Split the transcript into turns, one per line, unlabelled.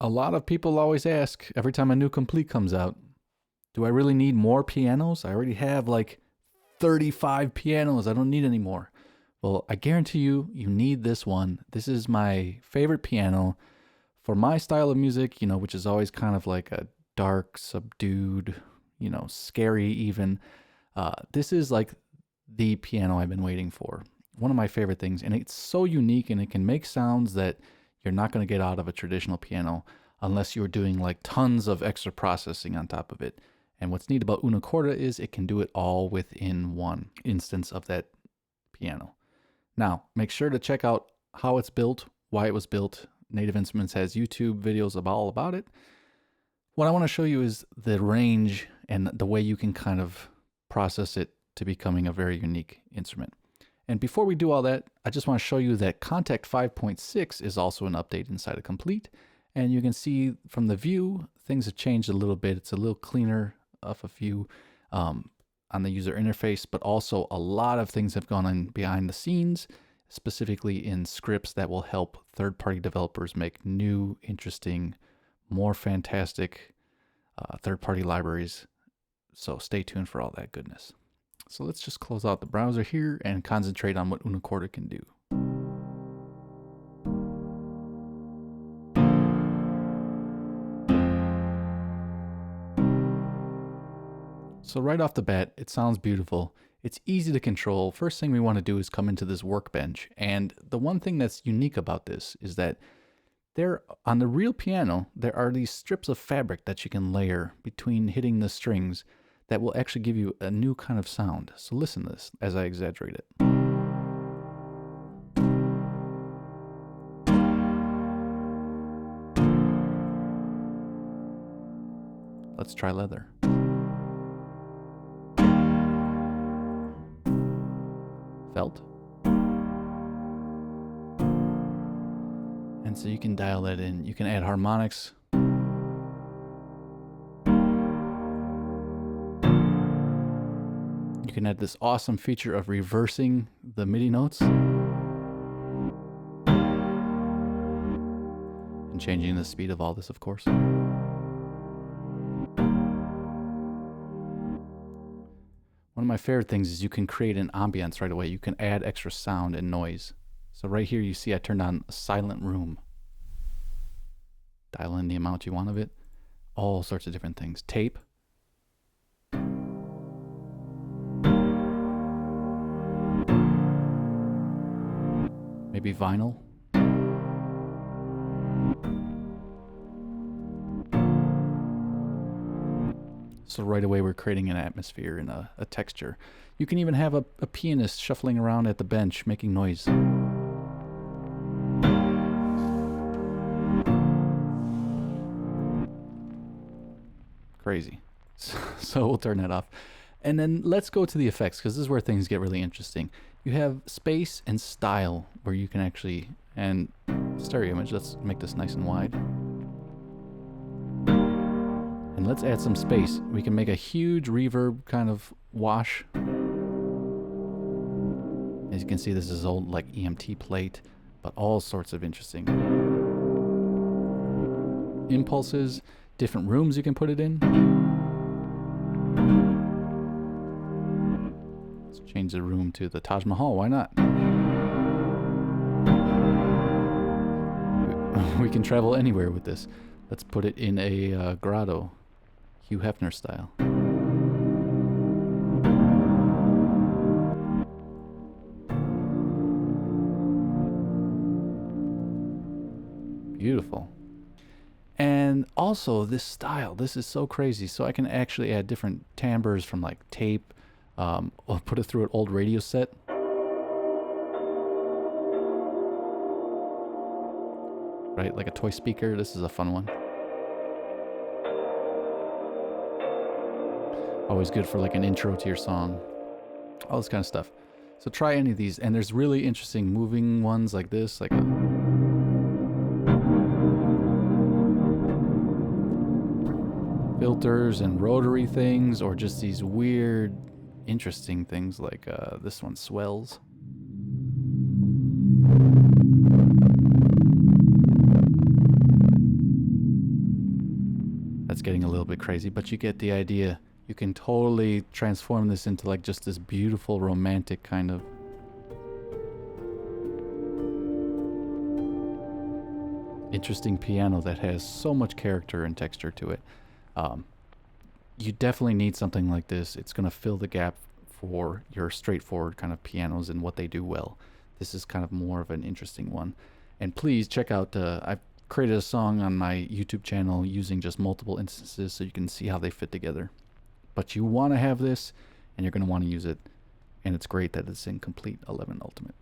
lot of people always ask every time a new Komplete comes out, do I really need more pianos? I already have like 35 pianos. I don't need any more. Well, I guarantee you, you need this one. This is my favorite piano for my style of music, which is always kind of like a dark, subdued, scary even. This is like the piano I've been waiting for. One of my favorite things. And it's so unique and it can make sounds that you're not going to get out of a traditional piano unless you're doing like tons of extra processing on top of it. And what's neat about Corda is it can do it all within one instance of that piano. Now, make sure to check out how it's built, why it was built. Native Instruments has YouTube videos all about it. What I want to show you is the range and the way you can kind of process it to becoming a very unique instrument. And before we do all that, I just want to show you that Contact 5.6 is also an update inside of Komplete. And you can see from the view, things have changed a little bit. It's a little cleaner of a view on the user interface, but also a lot of things have gone on behind the scenes, specifically in scripts that will help third-party developers make new, interesting, more fantastic third-party libraries. So stay tuned for all that goodness. So let's just close out the browser here and concentrate on what Corda can do. So right off the bat, it sounds beautiful. It's easy to control. First thing we want to do is come into this workbench. And the one thing that's unique about this is that on the real piano, there are these strips of fabric that you can layer between hitting the strings that will actually give you a new kind of sound. So listen to this as I exaggerate it. Let's try leather. Felt. And so you can dial that in. You can add harmonics. You can add this awesome feature of reversing the MIDI notes and changing the speed of all this, of course. One of my favorite things is you can create an ambience right away. You can add extra sound and noise. So right here you see I turned on a silent room. Dial in the amount you want of it. All sorts of different things. Tape. Maybe vinyl. So right away we're creating an atmosphere and a texture. You can even have a pianist shuffling around at the bench making noise. Crazy. So we'll turn that off. And then let's go to the effects, because this is where things get really interesting. You have space and style where you can actually, and stereo image, let's make this nice and wide. And let's add some space. We can make a huge reverb kind of wash. As you can see, this is old like EMT plate, but all sorts of interesting impulses, different rooms you can put it in. Let's change the room to the Taj Mahal, why not? We can travel anywhere with this. Let's put it in a grotto, Hugh Hefner style. Beautiful. And also this style, this is so crazy. So I can actually add different timbres from like tape, or put it through an old radio set. Right, like a toy speaker. This is a fun one. Always good for like an intro to your song. All this kind of stuff. So try any of these, and there's really interesting moving ones like this, like a filters and rotary things, or just these weird, interesting things like this one, swells. little bit crazy, but you get the idea. You can totally transform this into like just this beautiful romantic kind of interesting piano that has so much character and texture to it. You definitely need something like this. It's going to fill the gap for your straightforward kind of pianos and what they do well. This is kind of more of an interesting one. And please check out, I've created a song on my YouTube channel using just multiple instances so you can see how they fit together. But you want to have this, and you're going to want to use it. And it's great that it's in Komplete 11 Ultimate.